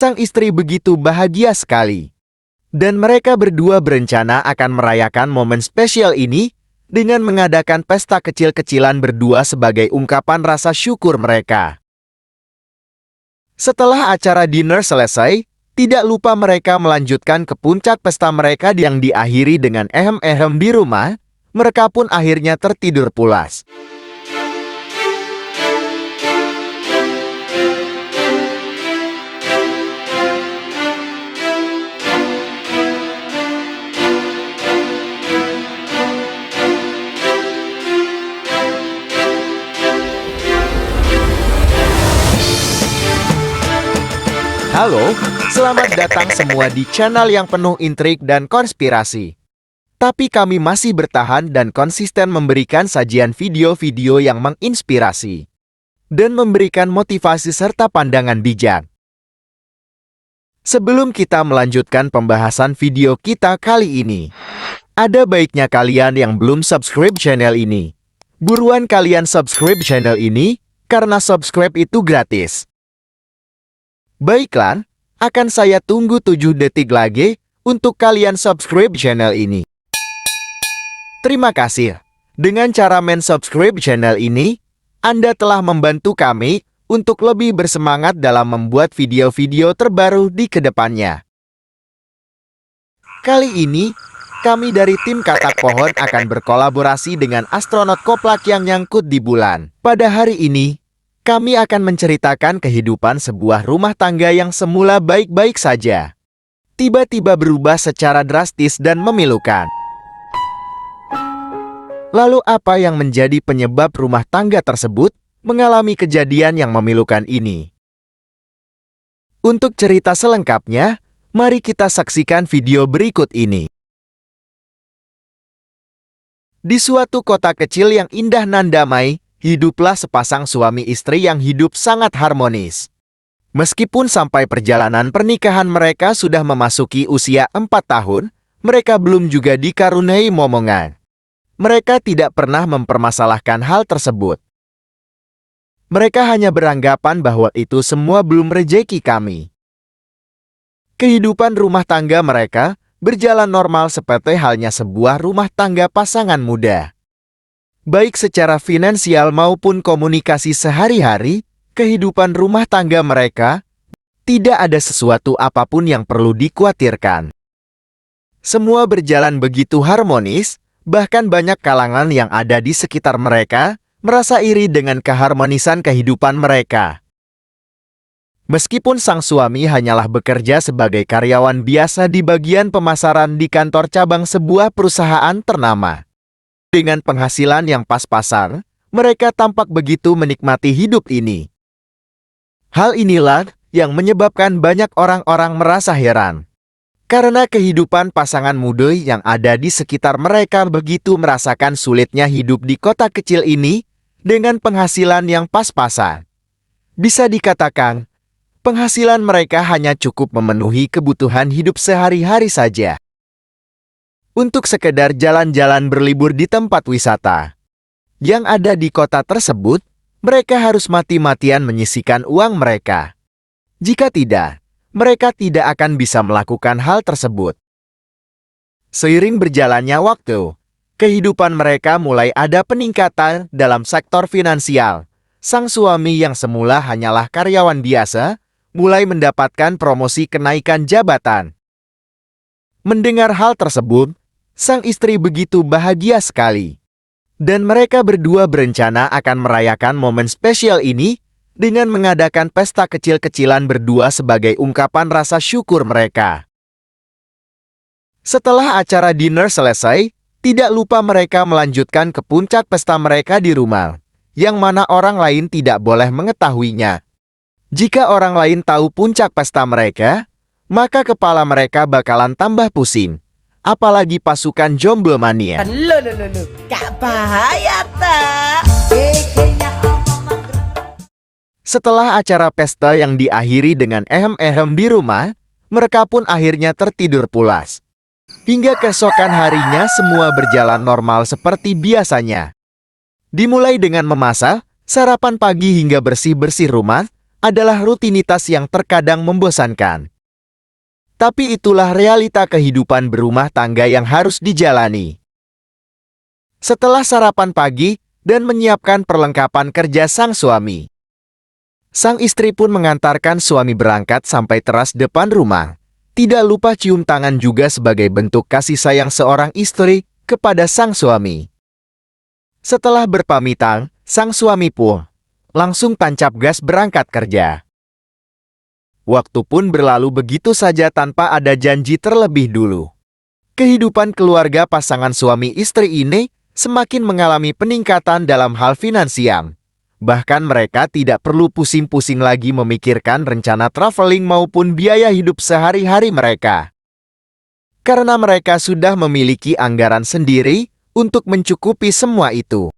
Sang istri begitu bahagia sekali. Dan mereka berdua berencana akan merayakan momen spesial ini dengan mengadakan pesta kecil-kecilan berdua sebagai ungkapan rasa syukur mereka. Setelah acara dinner selesai, tidak lupa mereka melanjutkan ke puncak pesta mereka yang diakhiri dengan ehem-ehem di rumah. Mereka pun akhirnya tertidur pulas. Halo, selamat datang semua di channel yang penuh intrik dan konspirasi. Tapi kami masih bertahan dan konsisten memberikan sajian video-video yang menginspirasi dan memberikan motivasi serta pandangan bijak. Sebelum kita melanjutkan pembahasan video kita kali ini, ada baiknya kalian yang belum subscribe channel ini, buruan kalian subscribe channel ini, karena subscribe itu gratis. Baiklah, akan saya tunggu 7 detik lagi untuk kalian subscribe channel ini. Terima kasih. Dengan cara subscribe channel ini, Anda telah membantu kami untuk lebih bersemangat dalam membuat video-video terbaru di kedepannya. Kali ini, kami dari tim Katak Pohon akan berkolaborasi dengan astronot Koplak yang nyangkut di bulan. Pada hari ini, kami akan menceritakan kehidupan sebuah rumah tangga yang semula baik-baik saja, tiba-tiba berubah secara drastis dan memilukan. Lalu apa yang menjadi penyebab rumah tangga tersebut mengalami kejadian yang memilukan ini? Untuk cerita selengkapnya, mari kita saksikan video berikut ini. Di suatu kota kecil yang indah nan damai, hiduplah sepasang suami istri yang hidup sangat harmonis. Meskipun sampai perjalanan pernikahan mereka sudah memasuki usia 4 tahun, mereka belum juga dikaruniai momongan. Mereka tidak pernah mempermasalahkan hal tersebut. Mereka hanya beranggapan bahwa itu semua belum rezeki kami. Kehidupan rumah tangga mereka berjalan normal seperti halnya sebuah rumah tangga pasangan muda. Baik secara finansial maupun komunikasi sehari-hari, kehidupan rumah tangga mereka tidak ada sesuatu apapun yang perlu dikhawatirkan. Semua berjalan begitu harmonis, bahkan banyak kalangan yang ada di sekitar mereka merasa iri dengan keharmonisan kehidupan mereka. Meskipun sang suami hanyalah bekerja sebagai karyawan biasa di bagian pemasaran di kantor cabang sebuah perusahaan ternama. Dengan penghasilan yang pas-pasan, mereka tampak begitu menikmati hidup ini. Hal inilah yang menyebabkan banyak orang-orang merasa heran. Karena kehidupan pasangan muda yang ada di sekitar mereka begitu merasakan sulitnya hidup di kota kecil ini dengan penghasilan yang pas-pasan. Bisa dikatakan, penghasilan mereka hanya cukup memenuhi kebutuhan hidup sehari-hari saja. Untuk sekedar jalan-jalan berlibur di tempat wisata yang ada di kota tersebut, mereka harus mati-matian menyisihkan uang mereka. Jika tidak, mereka tidak akan bisa melakukan hal tersebut. Seiring berjalannya waktu, kehidupan mereka mulai ada peningkatan dalam sektor finansial. Sang suami yang semula hanyalah karyawan biasa, mulai mendapatkan promosi kenaikan jabatan. Mendengar hal tersebut, sang istri begitu bahagia sekali. Dan mereka berdua berencana akan merayakan momen spesial ini dengan mengadakan pesta kecil-kecilan berdua sebagai ungkapan rasa syukur mereka. Setelah acara dinner selesai, tidak lupa mereka melanjutkan ke puncak pesta mereka di rumah, yang mana orang lain tidak boleh mengetahuinya. Jika orang lain tahu puncak pesta mereka, maka kepala mereka bakalan tambah pusing. Apalagi pasukan jomblo mania. Gak bahaya tak? Setelah acara pesta yang diakhiri dengan ehem-ehem di rumah, mereka pun akhirnya tertidur pulas. Hingga keesokan harinya semua berjalan normal seperti biasanya. Dimulai dengan memasak, sarapan pagi hingga bersih-bersih rumah, adalah rutinitas yang terkadang membosankan. Tapi itulah realita kehidupan berumah tangga yang harus dijalani. Setelah sarapan pagi dan menyiapkan perlengkapan kerja sang suami, sang istri pun mengantarkan suami berangkat sampai teras depan rumah. Tidak lupa cium tangan juga sebagai bentuk kasih sayang seorang istri kepada sang suami. Setelah berpamitan, sang suami pun langsung tancap gas berangkat kerja. Waktu pun berlalu begitu saja tanpa ada janji terlebih dulu. Kehidupan keluarga pasangan suami istri ini semakin mengalami peningkatan dalam hal finansial. Bahkan mereka tidak perlu pusing-pusing lagi memikirkan rencana traveling maupun biaya hidup sehari-hari mereka. Karena mereka sudah memiliki anggaran sendiri untuk mencukupi semua itu.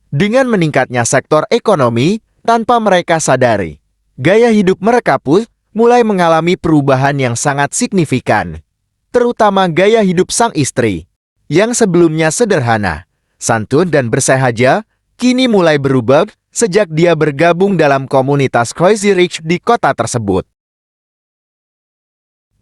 Dengan meningkatnya sektor ekonomi, tanpa mereka sadari, gaya hidup mereka pun mulai mengalami perubahan yang sangat signifikan. Terutama gaya hidup sang istri, yang sebelumnya sederhana, santun dan bersahaja, kini mulai berubah sejak dia bergabung dalam komunitas Crazy Rich di kota tersebut.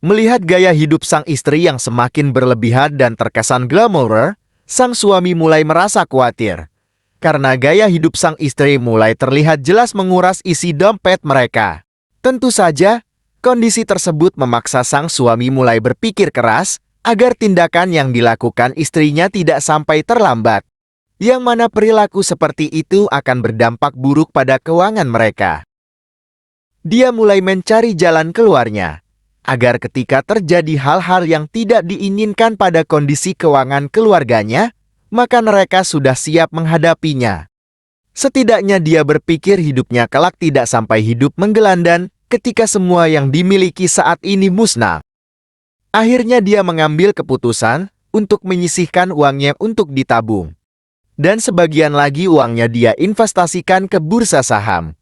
Melihat gaya hidup sang istri yang semakin berlebihan dan terkesan glamour, sang suami mulai merasa khawatir. Karena gaya hidup sang istri mulai terlihat jelas menguras isi dompet mereka. Tentu saja, kondisi tersebut memaksa sang suami mulai berpikir keras agar tindakan yang dilakukan istrinya tidak sampai terlambat. Yang mana perilaku seperti itu akan berdampak buruk pada keuangan mereka. Dia mulai mencari jalan keluarnya, agar ketika terjadi hal-hal yang tidak diinginkan pada kondisi keuangan keluarganya, maka mereka sudah siap menghadapinya. Setidaknya dia berpikir hidupnya kelak tidak sampai hidup menggelandan ketika semua yang dimiliki saat ini musnah. Akhirnya dia mengambil keputusan untuk menyisihkan uangnya untuk ditabung. Dan sebagian lagi uangnya dia investasikan ke bursa saham.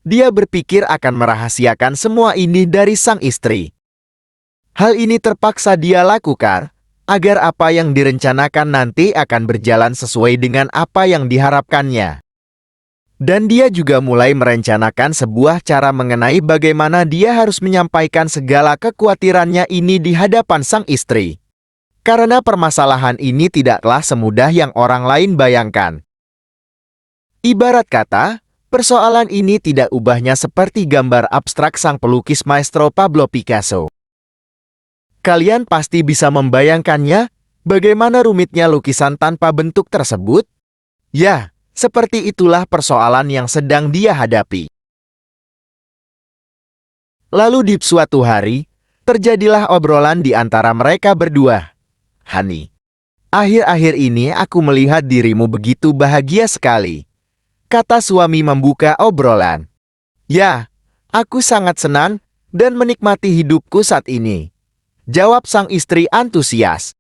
Dia berpikir akan merahasiakan semua ini dari sang istri. Hal ini terpaksa dia lakukan agar apa yang direncanakan nanti akan berjalan sesuai dengan apa yang diharapkannya. Dan dia juga mulai merencanakan sebuah cara mengenai bagaimana dia harus menyampaikan segala kekhawatirannya ini di hadapan sang istri. Karena permasalahan ini tidaklah semudah yang orang lain bayangkan. Ibarat kata, persoalan ini tidak ubahnya seperti gambar abstrak sang pelukis maestro Pablo Picasso. Kalian pasti bisa membayangkannya, bagaimana rumitnya lukisan tanpa bentuk tersebut? Ya, seperti itulah persoalan yang sedang dia hadapi. Lalu di suatu hari, terjadilah obrolan di antara mereka berdua. Hani, akhir-akhir ini aku melihat dirimu begitu bahagia sekali, kata suami membuka obrolan. Ya, aku sangat senang dan menikmati hidupku saat ini, jawab sang istri antusias.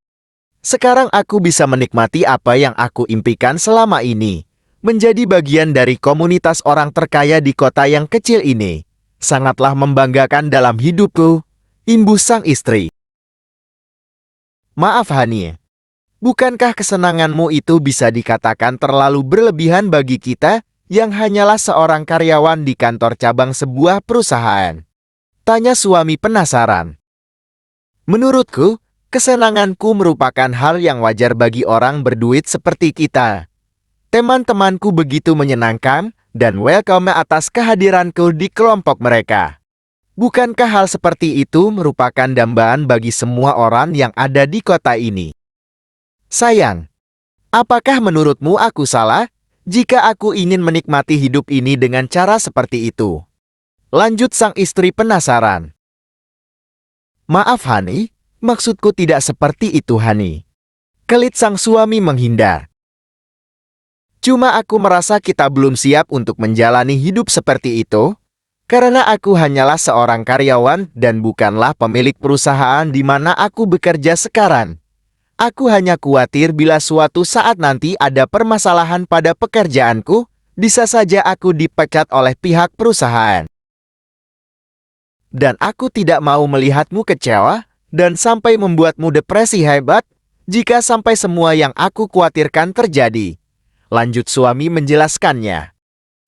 Sekarang aku bisa menikmati apa yang aku impikan selama ini. Menjadi bagian dari komunitas orang terkaya di kota yang kecil ini. Sangatlah membanggakan dalam hidupku, imbus sang istri. Maaf Hani, bukankah kesenanganmu itu bisa dikatakan terlalu berlebihan bagi kita yang hanyalah seorang karyawan di kantor cabang sebuah perusahaan? Tanya suami penasaran. Menurutku, kesenanganku merupakan hal yang wajar bagi orang berduit seperti kita. Teman-temanku begitu menyenangkan dan welcome atas kehadiranku di kelompok mereka. Bukankah hal seperti itu merupakan dambaan bagi semua orang yang ada di kota ini? Sayang, apakah menurutmu aku salah jika aku ingin menikmati hidup ini dengan cara seperti itu? Lanjut sang istri penasaran. Maaf Hani, maksudku tidak seperti itu Hani. Kelit sang suami menghindar. Cuma aku merasa kita belum siap untuk menjalani hidup seperti itu, karena aku hanyalah seorang karyawan dan bukanlah pemilik perusahaan di mana aku bekerja sekarang. Aku hanya khawatir bila suatu saat nanti ada permasalahan pada pekerjaanku, bisa saja aku dipecat oleh pihak perusahaan. Dan aku tidak mau melihatmu kecewa dan sampai membuatmu depresi hebat jika sampai semua yang aku khawatirkan terjadi. Lanjut suami menjelaskannya.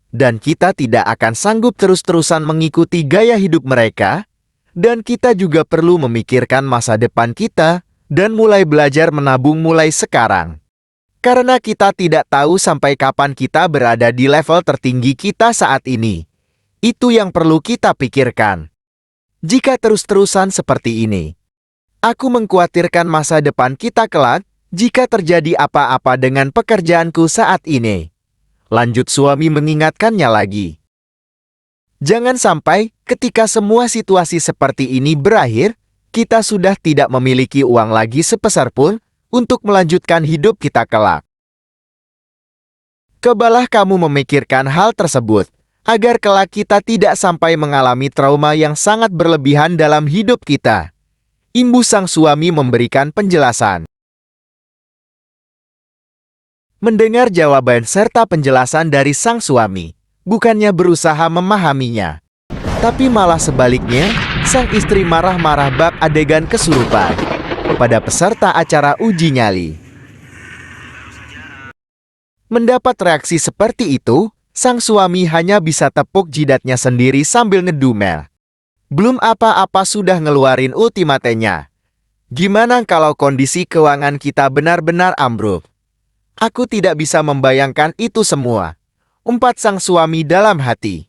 Dan kita tidak akan sanggup terus-terusan mengikuti gaya hidup mereka, dan kita juga perlu memikirkan masa depan kita dan mulai belajar menabung mulai sekarang. Karena kita tidak tahu sampai kapan kita berada di level tertinggi kita saat ini. Itu yang perlu kita pikirkan. Jika terus-terusan seperti ini, aku mengkhawatirkan masa depan kita kelak jika terjadi apa-apa dengan pekerjaanku saat ini. Lanjut suami mengingatkannya lagi. Jangan sampai ketika semua situasi seperti ini berakhir, kita sudah tidak memiliki uang lagi sepeser pun untuk melanjutkan hidup kita kelak. Cobalah kamu memikirkan hal tersebut, agar kelak kita tidak sampai mengalami trauma yang sangat berlebihan dalam hidup kita. Imbu sang suami memberikan penjelasan. Mendengar jawaban serta penjelasan dari sang suami, bukannya berusaha memahaminya, tapi malah sebaliknya, sang istri marah-marah bak adegan kesurupan pada peserta acara uji nyali. Mendapat reaksi seperti itu, sang suami hanya bisa tepuk jidatnya sendiri sambil ngedumel. Belum apa-apa sudah ngeluarin ultimatenya. Gimana kalau kondisi keuangan kita benar-benar ambruk? Aku tidak bisa membayangkan itu semua. Umpat sang suami dalam hati.